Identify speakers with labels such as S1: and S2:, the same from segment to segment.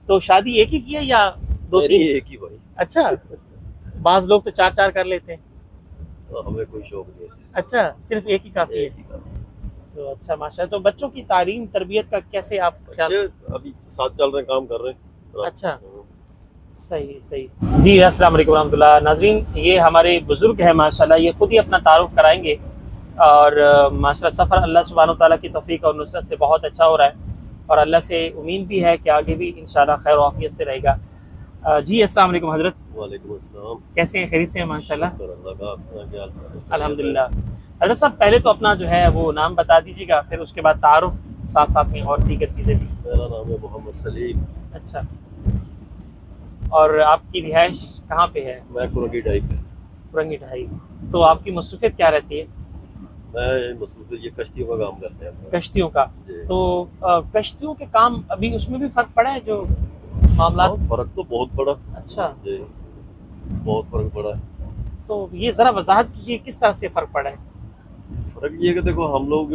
S1: तो शादी एक ही की है या दो तीन?
S2: एक ही भाई।
S1: अच्छा, बाज लोग तो चार चार कर लेते हैं।
S2: हमें कोई शौक नहीं है।
S1: अच्छा, सिर्फ एक ही काफी
S2: एक
S1: है।
S2: ही काम।
S1: तो अच्छा माशाल्लाह। तो बच्चों की तालीम तरबियत का कैसे आप ख्याल?
S2: बच्चे अभी साथ चल रहे हैं, काम कर रहे हैं।
S1: अच्छा, सही सही जी। अस्सलाम वालेकुम रहमतुल्लाह। नाज़रीन, ये हमारे बुजुर्ग हैं माशाल्लाह, ये खुद ही अपना तारुफ कराएंगे। और माशाल्लाह सफ़र अल्लाह सुब्हानहू तआला की तौफीक और नुसरत से बहुत अच्छा हो रहा है, और अल्लाह से उम्मीद भी है कि आगे भी इंशाल्लाह खैर और आफियत से रहेगा। जी अस्सलाम वालेकुम हज़रत।
S2: वालेकुम अस्सलाम।
S1: कैसे हैं? खैरियत से हैं? माशाल्लाह
S2: शुक्र अल्लाह का। आप सुनाइए, क्या हाल चाल है?
S1: अल्हम्दुलिल्लाह। हज़रत साहब, पहले तो अपना जो है वो नाम बता दीजिएगा, फिर उसके बाद तारुफ, साथ साथ में और दीगर चीज़ें भी।
S2: मेरा नाम है मोहम्मद सलीम।
S1: अच्छा, और आपकी रिहाइश कहाँ पे है?
S2: मैं कुरंगी ढाई पे।
S1: कुरंगी ढाई। तो आपकी मसरूफियत क्या रहती है?
S2: मैं मसरूफ ये कश्तियों का काम करते हैं।
S1: कश्तियों का।
S2: जी।
S1: तो कश्तियों के काम अभी उसमें भी फर्क पड़ा है जो मामला?
S2: हाँ, फर्क तो बहुत पड़ा।
S1: अच्छा,
S2: जी, बहुत फर्क पड़ा है।
S1: तो ये जरा वजाहत कीजिए किस तरह से फर्क पड़ा है?
S2: फर्क ये है कि देखो, हम लोग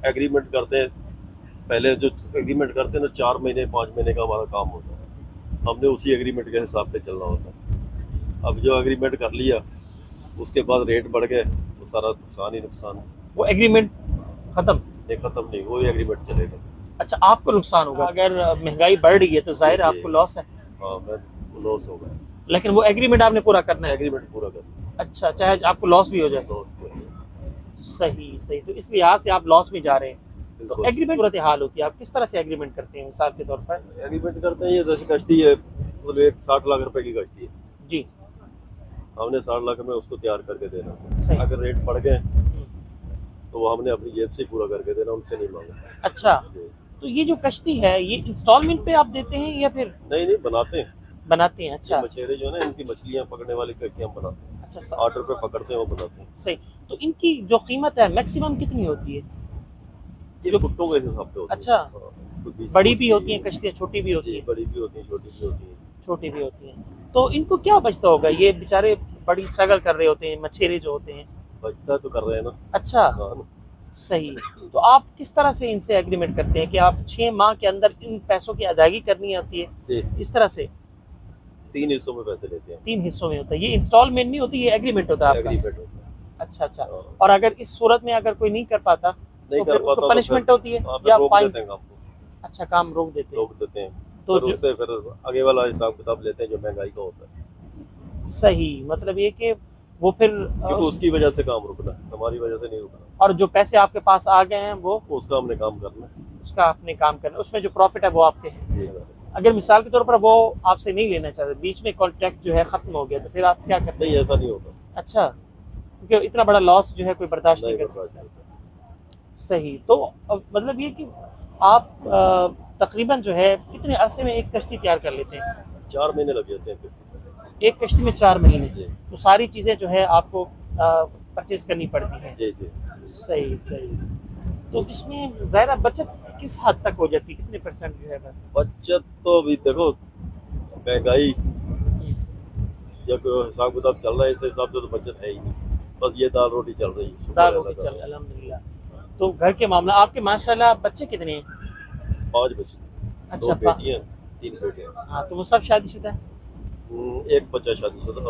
S2: एग्रीमेंट करते हैं। पहले जो एग्रीमेंट करते हैं ना, 4 महीने 5 महीने का हमारा काम होता है। हमने उसी एग्रीमेंट के हिसाब से चलना होता है। अब जो एग्रीमेंट कर लिया, उसके बाद रेट बढ़ गए तो सारा नुकसान ही नुकसान है।
S1: वो एग्रीमेंट खत्म?
S2: नहीं, खत्म नहीं, वो एग्रीमेंट चलेगा।
S1: अच्छा, आपको नुकसान होगा अगर महंगाई बढ़ रही है तो जाहिर है आपको लॉस है।
S2: हाँ, मैं लॉस हो गया।
S1: लेकिन वो एग्रीमेंट आपने पूरा करना है।
S2: एग्रीमेंट पूरा कर।
S1: अच्छा, चाहे आपको लॉस भी हो जाए।
S2: लॉस हो गया।
S1: सही सही। तो इस लिहाज से आप लॉस में जा रहे हैं। तो
S2: बिल्कुल।
S1: एग्रीमेंट सूरत हाल होती है, आप किस तरह से एग्रीमेंट करते हैं मिसाल के तौर पर?
S2: एग्रीमेंट करते हैं, ये जैसे कश्ती है, मतलब एक 60 लाख रुपए की कश्ती है।
S1: जी।
S2: हमने 60 लाख में उसको तैयार करके देना।
S1: सही।
S2: अगर रेट बढ़ गए तो वो हमने अपनी जेब से ही पूरा करके देना, उनसे नहीं मांगा।
S1: अच्छा, तो ये जो कश्ती है ये इंस्टॉलमेंट पे आप देते हैं या फिर
S2: नहीं नहीं, बनाते हैं।
S1: बनाते हैं? अच्छा
S2: मछेरे जो है ना, इनकी मछलियां पकड़ने वाली कश्ती हम बनाते हैं।
S1: अच्छा,
S2: ऑर्डर पे पकड़ते हैं, वो बनाते हैं।
S1: सही। तो इनकी जो कीमत है मैक्सिमम कितनी होती है?
S2: ये
S1: जो
S2: फुटों के हिसाब से होती है।
S1: अच्छा,
S2: हाँ, कोई 20
S1: बड़ी
S2: फुट
S1: भी
S2: की,
S1: होती हैं कश्तियाँ, छोटी भी होती
S2: जी,
S1: हैं?
S2: बड़ी भी होती है, छोटी भी होती है।
S1: छोटी भी होती हैं। तो इनको क्या बचता होगा? ये बेचारे बड़ी स्ट्रगल कर रहे होते हैं, मछेरे जो होते हैं।
S2: बचता तो कर रहे हैं ना।
S1: अच्छा,
S2: हाँ,
S1: सही। तो आप किस तरह से इनसे एग्रीमेंट करते हैं कि आप 6 माह के अंदर इन पैसों की अदायगी करनी होती है?
S2: जी,
S1: इस तरह से
S2: 3 हिस्सों में पैसे लेते हैं।
S1: 3 हिस्सों में होता है? ये इंस्टॉलमेंट नहीं होती, ये एग्रीमेंट होता है आपका?
S2: एग्रीमेंट होता है।
S1: अच्छा अच्छा।
S2: हाँ।
S1: और अगर इस सूरत में अगर कोई नहीं कर पाता
S2: नहीं
S1: तो
S2: कर
S1: फिर
S2: पाता
S1: उसको
S2: तो
S1: पनिशमेंट
S2: फिर
S1: होती है
S2: वहाँ पे
S1: या
S2: रोक
S1: फाइन?
S2: देते हैं काम को।
S1: अच्छा, काम रोक देते हैं।
S2: रोक देते हैं,
S1: तो
S2: फिर उससे फिर आगे वाला हिसाब किताब लेते हैं जो महंगाई का होता है।
S1: सही, मतलब ये कि वो फिर
S2: क्योंकि उसकी वजह से काम रुकना है, हमारी वजह से नहीं रुकना।
S1: और जो पैसे आपके पास आ गए हैं वो
S2: उसका हमने काम करना है।
S1: उसका आपने काम करना, उसमें जो प्रॉफिट है वो आपके हैं।
S2: जी,
S1: अगर मिसाल के तौर पर वो आपसे नहीं लेना चाहते, बीच में कॉन्ट्रैक्ट जो है खत्म हो गया, तो फिर आप क्या करते
S2: नहीं,
S1: हैं?
S2: ऐसा नहीं होता।
S1: अच्छा, क्योंकि इतना बड़ा लॉस जो है कोई बर्दाश्त नहीं कर
S2: बर्दाश्त
S1: सकता।
S2: नहीं होता।
S1: सही। तो मतलब ये कि आप तकरीबन जो है कितने अरसे में एक कश्ती तैयार कर लेते हैं?
S2: 4 महीने लग जाते हैं किस्ती पर।
S1: एक कश्ती में 4 महीने?
S2: जी
S1: तो सारी चीज़ें जो है आपको परचेज करनी पड़ती हैं?
S2: जी जी।
S1: सही सही। तो इसमें ज़ाहिर बचत किस हद तक हो जाती है, कितने परसेंट जो है?
S2: बचत तो अभी देखो, महंगाई जब हिसाब किताब चल रहा है, इस हिसाब से तो बचत है ही नहीं। बस ये दाल रोटी चल रही है।
S1: दाल रोटी चल, अल्हम्दुलिल्लाह। तो घर के मामला आपके माशाल्लाह बच्चे कितने हैं?
S2: 5 बच्चे, 2
S1: अच्छा,
S2: बेटियां, 3 बेटे हैं।
S1: हाँ, तो वो सब शादीशुदा है?
S2: एक बच्चा शादीशुदा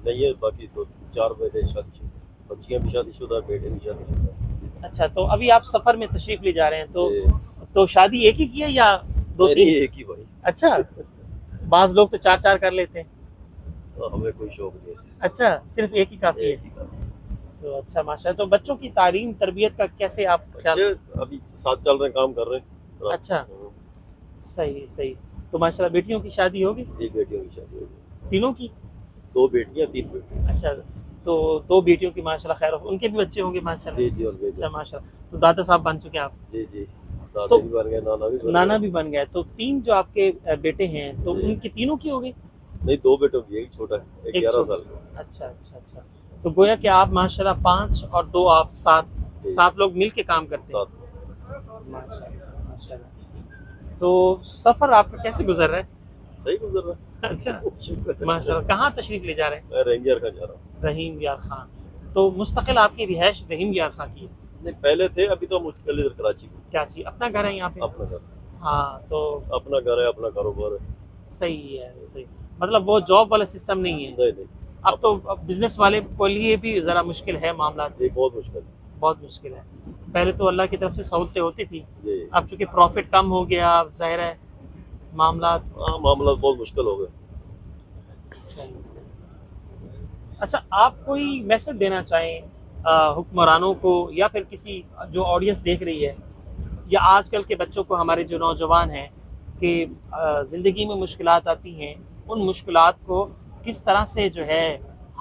S2: नहीं है, बाकी तो 4 बेटे शादीशुदा, बच्चियां भी शादीशुदा, बेटे भी शादीशुदा।
S1: अच्छा, तो अभी आप सफ़र में तशरीफ़ ले जा रहे हैं, तो शादी एक ही की है या 2-3?
S2: एक ही भाई।
S1: अच्छा, बाज़ लोग तो 4-4 कर लेते हैं।
S2: हमें कोई शौक नहीं है।
S1: अच्छा, सिर्फ एक ही काफ़ी है।
S2: एक ही काम।
S1: तो अच्छा माशाल्लाह। तो बच्चों की तालीम तरबियत का कैसे आप ख्याल?
S2: बच्चे अभी साथ चल रहे हैं, काम कर रहे हैं।
S1: अच्छा, सही सही। तो माशाल्लाह बेटियों की शादी होगी?
S2: एक बेटियों की शादी हो गई।
S1: तीनों की?
S2: 2 बेटियां, 3 बेटे।
S1: अच्छा, तो 2 बेटियों की माशाल्लाह खैर, उनके भी बच्चे होंगे माशाल्लाह?
S2: जी जी, उनके
S1: अच्छा माशाल्लाह। तो दादा साहब बन चुके हैं आप?
S2: जी जी, दादा
S1: तो
S2: भी बन गए, नाना भी बन
S1: नाना
S2: गए।
S1: भी बन गए। तो 3 जो आपके बेटे हैं, तो
S2: जी।
S1: उनकी तीनों की होगी?
S2: नहीं, 2 बेटों की, एक छोटा है, एक 11 साल का।
S1: अच्छा अच्छा अच्छा। तो गोया कि आप माशाल्लाह 5 और 2 आप 7 लोग मिल के काम करते हैं?
S2: साथ में।
S1: माशाल्लाह माशाल्लाह। तो सफ़र आपका कैसे गुजर रहा है?
S2: सही गुजर रहा है।
S1: अच्छा
S2: शुक्र है।
S1: माशाल्लाह। कहाँ तशरीफ़ ले जा रहे हैं?
S2: मैं रेंजर का जा रहा हूँ।
S1: रहीम यार खान। तो मुस्तकिल आपकी रिहाइश रहीम यार खान की है?
S2: नहीं, पहले थे, अभी तो मुश्किल इधर कराची में।
S1: क्या चीज़ अपना घर है यहाँ पे?
S2: अपना घर,
S1: हाँ, तो
S2: अपना घर है, अपना कारोबार है।
S1: सही है, सही। मतलब वो जॉब वाला सिस्टम नहीं है।
S2: नहीं नहीं,
S1: अब तो बिजनेस वाले के लिए भी ज़रा मुश्किल है मामला,
S2: ये बहुत मुश्किल है।
S1: बहुत मुश्किल है। पहले तो अल्लाह की तरफ से सहूलतें होती थी,
S2: जी
S1: अब चूंकि प्रॉफिट कम हो गया, अब ज़ाहिर है मामला।
S2: हाँ, मामला बहुत मुश्किल हो गया।
S1: सही सही। अच्छा, आप कोई मैसेज देना चाहें हुक्मरानों को, या फिर किसी जो ऑडियंस देख रही है, या आजकल के बच्चों को, हमारे जो नौजवान हैं, कि ज़िंदगी में मुश्किलात आती हैं, उन मुश्किलात को किस तरह से जो है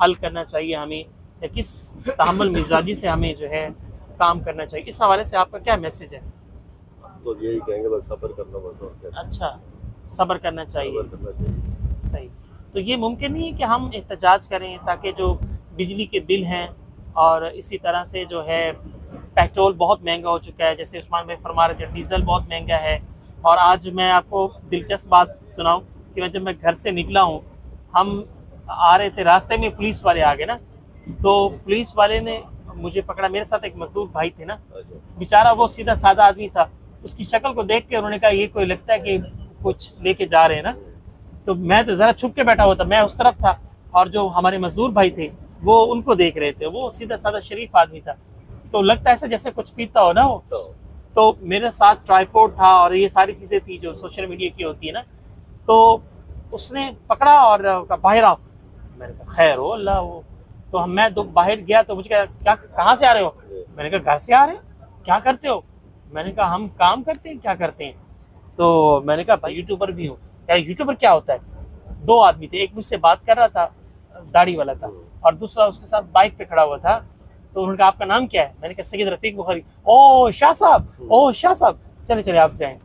S1: हल करना चाहिए हमें, या किस तहम्मुल मिजाजी से हमें जो है काम करना चाहिए, इस हवाले से आपका क्या मैसेज है?
S2: तो यही कहेंगे बस सब्र करना, बस और क्या।
S1: अच्छा, सब्र करना चाहिए।
S2: सब्र करना चाहिए।
S1: सही। तो ये मुमकिन नहीं है कि हम एहतजाज करें, ताकि जो बिजली के बिल हैं, और इसी तरह से जो है पेट्रोल बहुत महंगा हो चुका है, जैसे उस्मान भाई फरमा रहे थे डीज़ल बहुत महंगा है। और आज मैं आपको दिलचस्प बात सुनाऊं कि जब मैं घर से निकला हूं, हम आ रहे थे, रास्ते में पुलिस वाले आ गए ना, तो पुलिस वाले ने मुझे पकड़ा, मेरे साथ एक मजदूर भाई थे ना,
S2: अच्छा।
S1: बेचारा वो सीधा साधा आदमी था, उसकी शक्ल को देख के उन्होंने कहा ये कोई लगता है कि कुछ लेके जा रहे हैं ना। तो मैं तो ज़रा छुप के बैठा हुआ था, मैं उस तरफ था, और जो हमारे मजदूर भाई थे वो उनको देख रहे थे। वो सीधा साधा शरीफ आदमी था, तो लगता ऐसा जैसे कुछ पीता हो ना वो। तो मेरे साथ ट्राइपॉड था और ये सारी चीज़ें थी जो सोशल मीडिया की होती है ना। तो उसने पकड़ा और कहा बाहर आओ। मैंने कहा खैर हो अल्लाह वो। तो मैं तो बाहर गया, तो मुझे कहा क्या, कहाँ से आ रहे हो? मैंने कहा घर से आ रहे हो। क्या करते हो? मैंने कहा हम काम करते हैं। क्या करते हैं? तो मैंने कहा भाई यूट्यूबर भी हूँ। क्या यूट्यूबर क्या होता है? दो आदमी थे, एक मुझसे बात कर रहा था, दाढ़ी वाला था, और दूसरा उसके साथ बाइक पे खड़ा हुआ था। तो उन्होंने कहा आपका नाम क्या है? मैंने कहा सैयद रफीक बुखारी। ओ शाह साहब, ओ शाह साहब, चले चले आप जाएं।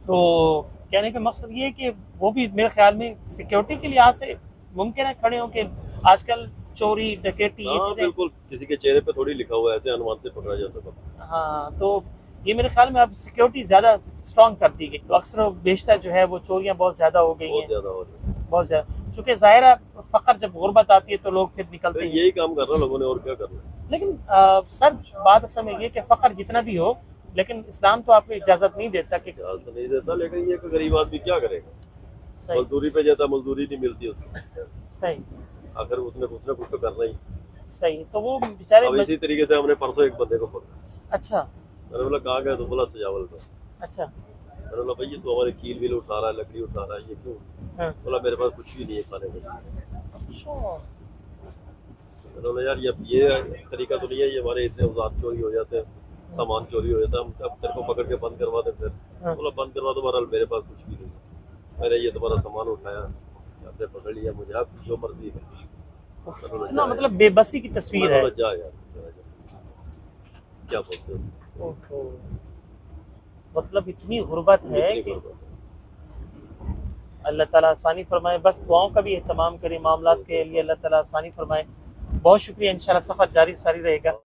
S1: तो कहने का मकसद ये है कि वो भी मेरे ख्याल में सिक्योरिटी के लिहाज से मुमकिन है खड़े हों, कि आजकल चोरी डकैती ये
S2: हाँ
S1: चीज़ें।
S2: बिल्कुल, किसी के चेहरे पे थोड़ी लिखा हुआ है ऐसे अनुमान से पकड़ा जाता है।
S1: हाँ, तो ये मेरे ख्याल में अब सिक्योरिटी ज़्यादा स्ट्रॉन्ग कर दी गई, तो अक्सर बेशतर जो है वो चोरियाँ बहुत ज़्यादा हो गई
S2: बहुत
S1: हैं,
S2: ज्यादा हो रही है।
S1: बहुत ज़्यादा। चूँकि ज़ाहिर है फ़क्र जब गुर्बत आती है तो लोग फिर
S2: तो
S1: निकलते हैं।
S2: यही काम करना लोगों ने, और क्या करना है।
S1: लेकिन सर बात असल में ये कि फ़क्र जितना भी हो, लेकिन इस्लाम तो आपको इजाज़त नहीं देता कि।
S2: ख्याल तो नहीं देता, लेकिन ये कि गरीब आदमी क्या करेगा।
S1: सही
S2: मजदूरी पे जाता, मजदूरी नहीं मिलती उसको,
S1: सही
S2: आखिर उसने कुछ ना कुछ तो करना ही।
S1: सही। तो वो बेचारे
S2: अब इसी तरीके से हमने परसों एक बंदे को पकड़ा।
S1: अच्छा
S2: मैंने बोला कहाँ गया? तो बोला सजावल का।
S1: अच्छा।
S2: मैंने बोला भाई ये तो हमारे कील वील उठा रहा है, लकड़ी उठा रहा है, ये क्यों?
S1: हाँ।
S2: बोला मेरे पास कुछ भी नहीं है खाने को।
S1: अच्छा।
S2: मैंने बोला यार ये तरीका तो नहीं है, ये हमारे इतने औजार चोरी हो जाते हैं, सामान चोरी हो जाता है, हम अब तेरे को पकड़ के बंद करवा दे फिर।
S1: हाँ।
S2: बोला बंद करवा दो, बहरहाल मेरे पास कुछ भी नहीं है, मैंने ये तुम्हारा सामान उठाया, आपने पकड़ लिया मुझे, आप जो मर्जी है।
S1: इतना मतलब बेबसी की तस्वीर है।
S2: जा यार, क्या बोलते हो।
S1: ओहो, मतलब इतनी गुर्बत है कि अल्लाह ताला आसानी फरमाए। बस दुआओं का भी एहतमाम करें मामलात के लिए, अल्लाह ताला आसानी फरमाए। बहुत शुक्रिया, इंशाल्लाह सफ़र जारी रहेगा।